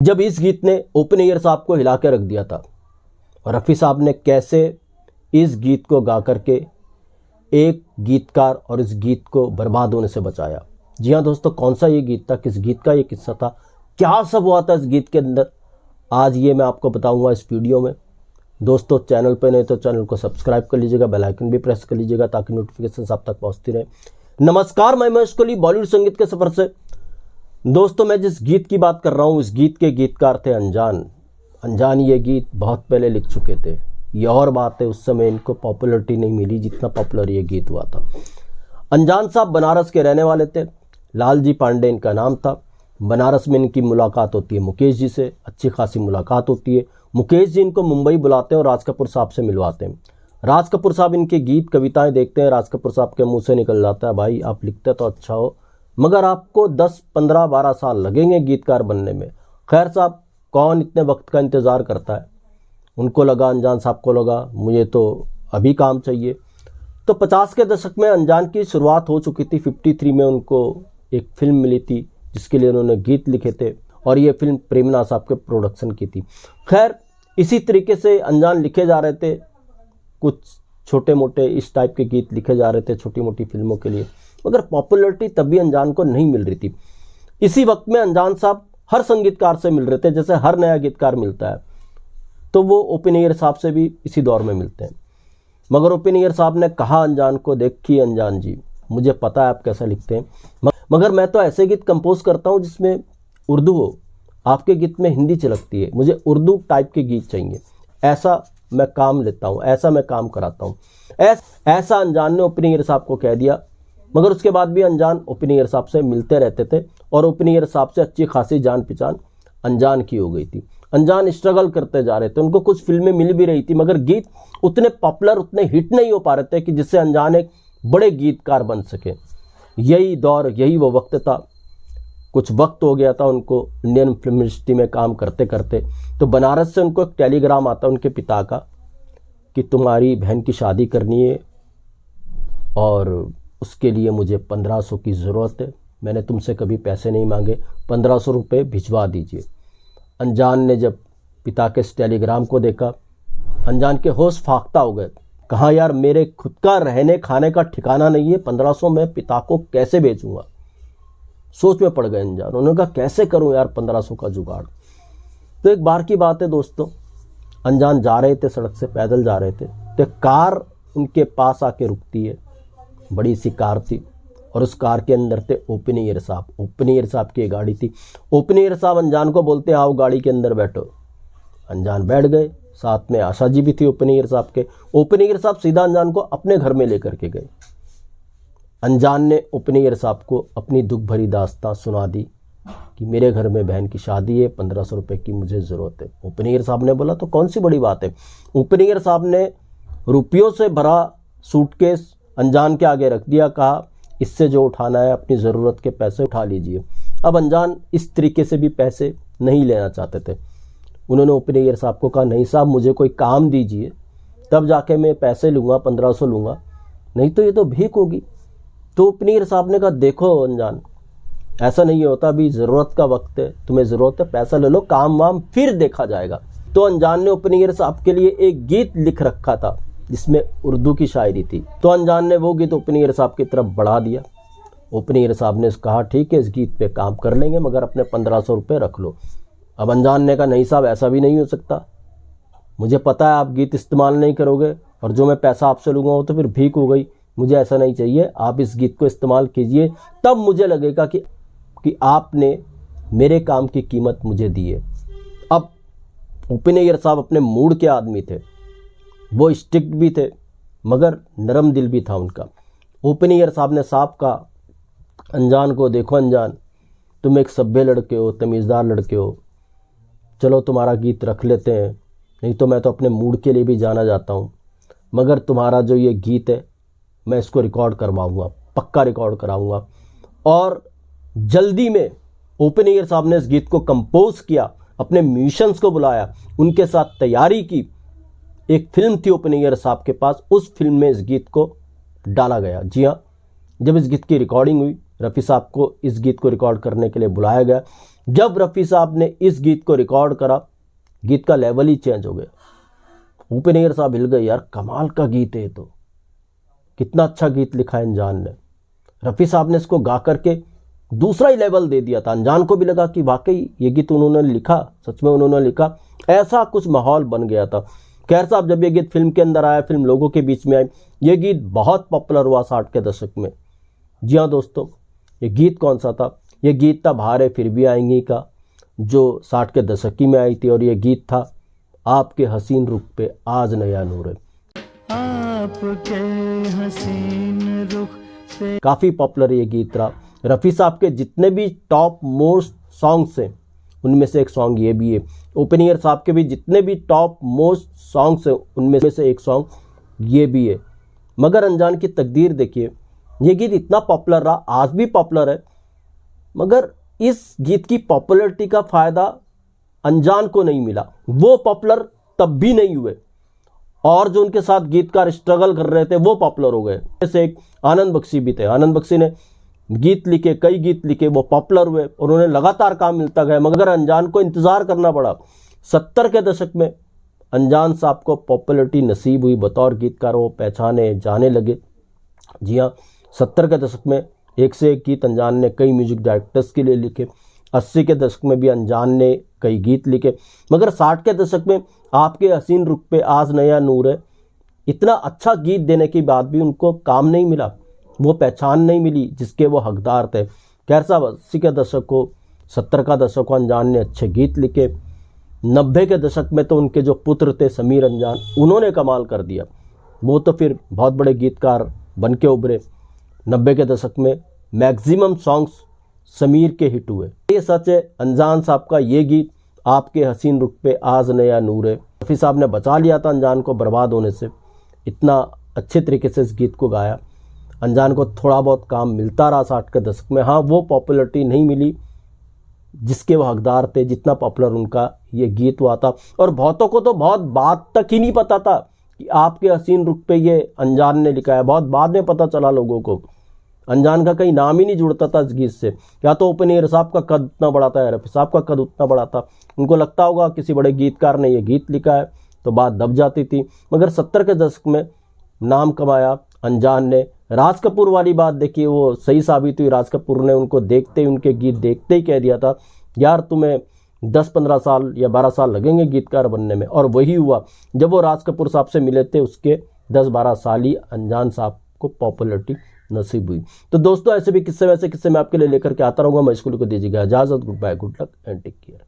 जब इस गीत ने ओपन ईयर साहब को हिला के रख दिया था और रफ़ी साहब ने कैसे इस गीत को गा करके एक गीतकार और इस गीत को बर्बाद होने से बचाया। जी हाँ दोस्तों, कौन सा ये गीत था, किस गीत का ये किस्सा था, क्या सब हुआ था इस गीत के अंदर, आज ये मैं आपको बताऊंगा इस वीडियो में। दोस्तों चैनल पे नहीं तो चैनल को सब्सक्राइब कर लीजिएगा, बेल आइकन भी प्रेस कर लीजिएगा ताकि नोटिफिकेशन आप तक पहुंचती रहे। नमस्कार, मैं महेश कोहली बॉलीवुड संगीत के सफर से। दोस्तों मैं जिस गीत की बात कर रहा हूँ, इस गीत के गीतकार थे अनजान। ये गीत बहुत पहले लिख चुके थे। ये और बात है, उस समय इनको पॉपुलरिटी नहीं मिली जितना पॉपुलर ये गीत हुआ था। अनजान साहब बनारस के रहने वाले थे, लालजी पांडे इनका नाम था। बनारस में इनकी मुलाकात होती है मुकेश जी से, अच्छी खासी मुलाकात होती है। मुकेश जी इनको मुंबई बुलाते हैं और राज कपूर साहब से मिलवाते हैं। राज कपूर साहब इनके गीत कविताएं देखते हैं। राज कपूर साहब के मुंह से निकल जाता है, भाई आप लिखते तो अच्छा हो मगर आपको 10, 15, 12 साल लगेंगे गीतकार बनने में। खैर साहब, कौन इतने वक्त का इंतज़ार करता है। उनको लगा, अनजान साहब को लगा मुझे तो अभी काम चाहिए। तो 50 के दशक में अनजान की शुरुआत हो चुकी थी। 53 में उनको एक फिल्म मिली थी जिसके लिए उन्होंने गीत लिखे थे और ये फिल्म प्रेमनाथ साहब के प्रोडक्शन की थी। खैर इसी तरीके से अनजान लिखे जा रहे थे, कुछ छोटे मोटे इस टाइप के गीत लिखे जा रहे थे छोटी मोटी फिल्मों के लिए, मगर पॉपुलरिटी तभी अनजान को नहीं मिल रही थी। इसी वक्त में अनजान साहब हर संगीतकार से मिल रहे थे, जैसे हर नया गीतकार मिलता है तो वो ओपन ईयर साहब से भी इसी दौर में मिलते हैं। मगर ओपन ईयर साहब ने कहा अनजान को, देखिए अनजान जी, मुझे पता है आप कैसा लिखते हैं मगर मैं तो ऐसे गीत कंपोज करता हूँ जिसमें उर्दू हो, आपके गीत में हिंदी चलकती है, मुझे उर्दू टाइप के गीत चाहिए। ऐसा मैं काम लेता हूँ, ऐसा मैं काम कराता हूँ। ऐसा अनजान ने ओपन ईयर साहब को कह दिया। मगर उसके बाद भी अनजान ओपन ईयर साहब से मिलते रहते थे और ओपन ईयर साहब से अच्छी खासी जान पहचान अनजान की हो गई थी। अनजान स्ट्रगल करते जा रहे थे, उनको कुछ फिल्में मिल भी रही थी मगर गीत उतने पॉपुलर, उतने हिट नहीं हो पा रहे थे कि जिससे अनजान एक बड़े गीतकार बन सके। यही दौर, यही वो वक्त था। कुछ वक्त हो गया था उनको इंडियन फिल्म इंडस्ट्री में काम करते करते। तो बनारस से उनको एक टेलीग्राम आता उनके पिता का कि तुम्हारी बहन की शादी करनी है और उसके लिए मुझे 1500 की ज़रूरत है। मैंने तुमसे कभी पैसे नहीं मांगे, 1500 रुपये भिजवा दीजिए। अनजान ने जब पिता के इस टेलीग्राम को देखा, अनजान के होश फाख्ता हो गए। कहा यार, मेरे खुद का रहने खाने का ठिकाना नहीं है, 1500 मैं पिता को कैसे बेचूंगा। सोच में पड़ गए अनजान। उन्होंने कहा कैसे करूं यार 1500 का जुगाड़। तो एक बार की बात है दोस्तों, अनजान जा रहे थे, सड़क से पैदल जा रहे थे तो कार उनके पास आके रुकती है। बड़ी सी कार थी और उस कार के अंदर थे ओपन ईयर साहब। ओपन ईयर साहब की गाड़ी थी। ओपन ईयर साहब अनजान को बोलते आओ गाड़ी के अंदर बैठो। अनजान बैठ गए, साथ में आशा जी भी थी ओपन ईयर साहब के। ओपन ईयर साहब सीधा अनजान को अपने घर में लेकर के गए। अनजान ने ओपन ईयर साहब को अपनी दुख भरी दास्तां सुना दी कि मेरे घर में बहन की शादी है, 1500 रुपये की मुझे ज़रूरत है। ओपन ईयर साहब ने बोला तो कौन सी बड़ी बात है। ओपन ईयर साहब ने रुपयों से भरा सूटकेस अनजान के आगे रख दिया, कहा इससे जो उठाना है अपनी ज़रूरत के पैसे उठा लीजिए। अब अनजान इस तरीके से भी पैसे नहीं लेना चाहते थे। उन्होंने ओपन ईयर साहब को कहा नहीं साहब, मुझे कोई काम दीजिए तब जाके मैं पैसे लूँगा, 1500 लूँगा, नहीं तो ये तो भीख होगी। तो ओपन ईयर साहब ने कहा देखो अनजान, ऐसा नहीं होता, अभी ज़रूरत का वक्त है, तुम्हें ज़रूरत है पैसा ले लो, काम वाम फिर देखा जाएगा। तो अनजान ने ओपन ईयर साहब के लिए एक गीत लिख रखा था जिसमें उर्दू की शायरी थी। तो अनजान ने वो गीत ओपन ईयर साहब की तरफ बढ़ा दिया। ओपन ईयर साहब ने कहा ठीक है, इस गीत पे काम कर लेंगे मगर अपने 1500 रुपये रख लो। अब अनजान ने कहा नहीं साहब, ऐसा भी नहीं हो सकता, मुझे पता है आप गीत इस्तेमाल नहीं करोगे और जो मैं पैसा आपसे लूँगा वो तो फिर भीख हो गई, मुझे ऐसा नहीं चाहिए, आप इस गीत को इस्तेमाल कीजिए, तब मुझे लगेगा कि आपने मेरे काम की कीमत मुझे दी है। अब ओपन ईयर साहब अपने मूड के आदमी थे, वो स्ट्रिक्ट भी थे मगर नरम दिल भी था उनका। ओपन ईयर साहब ने साहब का अनजान को, देखो अनजान, तुम एक सभ्य लड़के हो, तमीज़दार लड़के हो, चलो तुम्हारा गीत रख लेते हैं, नहीं तो मैं तो अपने मूड के लिए भी जाना जाता हूँ, मगर तुम्हारा जो ये गीत है मैं इसको रिकॉर्ड करवाऊँगा, पक्का रिकॉर्ड कराऊँगा। और जल्दी में ओपन ईयर साहब ने इस गीत को कंपोज किया, अपने म्यूजिशियंस को बुलाया, उनके साथ तैयारी की। एक फिल्म थी ओपन ईयर साहब के पास, उस फिल्म में इस गीत को डाला गया। जी हाँ, जब इस गीत की रिकॉर्डिंग हुई, रफ़ी साहब को इस गीत को रिकॉर्ड करने के लिए बुलाया गया जब रफ़ी साहब ने इस गीत को रिकॉर्ड करा, गीत का लेवल ही चेंज हो गया। भूपेन नैयर साहब हिल गए, यार कमाल का गीत है, तो कितना अच्छा गीत लिखा है अनजान ने। रफ़ी साहब ने इसको गा करके दूसरा ही लेवल दे दिया था। अनजान को भी लगा कि वाकई ये गीत उन्होंने लिखा, सच में उन्होंने लिखा, ऐसा कुछ माहौल बन गया था। खैर साहब, जब ये गीत फिल्म के अंदर आया, फिल्म लोगों के बीच में आई, ये गीत बहुत पॉपुलर हुआ 60 के दशक में। जी हाँ दोस्तों, ये गीत कौन सा था? ये गीत था भारे फिर भी आएंगी का, जो 60 के दशक की में आई थी, और ये गीत था आपके हसीन रुख पे आज नया नूर है। आपके हसीन रुख पे काफ़ी पॉपुलर ये गीत रहा। रफ़ी साहब के जितने भी टॉप मोस्ट सॉन्ग्स हैं उनमें से एक सॉन्ग ये भी है। भूपेन नैयर साहब के भी जितने भी टॉप मोस्ट सॉन्ग्स हैं उनमें से एक सॉन्ग ये भी है। मगर अनजान की तकदीर देखिए, ये गीत इतना पॉपुलर रहा, आज भी पॉपुलर है, मगर इस गीत की पॉपुलैरिटी का फ़ायदा अनजान को नहीं मिला। वो पॉपुलर तब भी नहीं हुए, और जो उनके साथ गीतकार स्ट्रगल कर रहे थे वो पॉपुलर हो गए। जैसे एक आनंद बख्शी भी थे। आनंद बख्शी ने गीत लिखे, कई गीत लिखे, वो पॉपुलर हुए और उन्हें लगातार काम मिलता गया, मगर अनजान को इंतज़ार करना पड़ा। 70 के दशक में अनजान साहब को पॉपुलैरिटी नसीब हुई, बतौर गीतकार वो पहचाने जाने लगे। जी हाँ, 70 के दशक में एक से एक गीत अनजान ने कई म्यूजिक डायरेक्टर्स के लिए लिखे। 80 के दशक में भी अनजान ने कई गीत लिखे, मगर 60 के दशक में आपके हसीन रुख पे आज नया नूर है, इतना अच्छा गीत देने के बाद भी उनको काम नहीं मिला, वो पहचान नहीं मिली जिसके वो हकदार थे। खैर साहब, 80 के दशक को, 70 का दशक को अनजान ने अच्छे गीत लिखे। 90 के दशक में तो उनके जो पुत्र थे समीर अनजान, उन्होंने कमाल कर दिया, वो तो फिर बहुत बड़े गीतकार बन के उभरे। 90 के दशक में मैक्सिमम सॉन्ग्स समीर के हिट हुए। ये सच है, अनजान साहब का ये गीत आपके हसीन रुख पे आज नया नूर है, रफ़ी साहब ने बचा लिया था अनजान को बर्बाद होने से। इतना अच्छे तरीके से इस गीत को गाया। अनजान को थोड़ा बहुत काम मिलता रहा 60 के दशक में, हाँ वो पॉपुलैरिटी नहीं मिली जिसके वो हकदार थे, जितना पॉपुलर उनका ये गीत हुआ था। और बहुतों को तो बहुत बाद तक ही नहीं पता था कि आपके हसीन रुख पे ये अनजान ने लिखा है, बहुत बाद में पता चला लोगों को। अनजान का कहीं नाम ही नहीं जुड़ता था इस गीत से। या तो भूपेन नैयर साहब का कद उतना बड़ा था, रफ़ी साहब का कद उतना बड़ा था, उनको लगता होगा किसी बड़े गीतकार ने ये गीत लिखा है, तो बात दब जाती थी। मगर 70 के दशक में नाम कमाया अनजान ने। राज कपूर वाली बात देखिए, वो सही साबित हुई। राज कपूर ने उनको देखते ही, उनके गीत देखते ही कह दिया था, यार तुम्हें 10-15 साल या 12 साल लगेंगे गीतकार बनने में। और वही हुआ, जब वो राज कपूर साहब से मिले थे उसके 10-12 साल ही अनजान साहब को पॉपुलैरिटी नसीब हुई। तो दोस्तों, ऐसे भी किस्से वैसे किस्से मैं आपके लिए लेकर के आता रहूँगा। मैं स्कूल को दीजिएगा इजाज़त। Good bye, good luck and take care.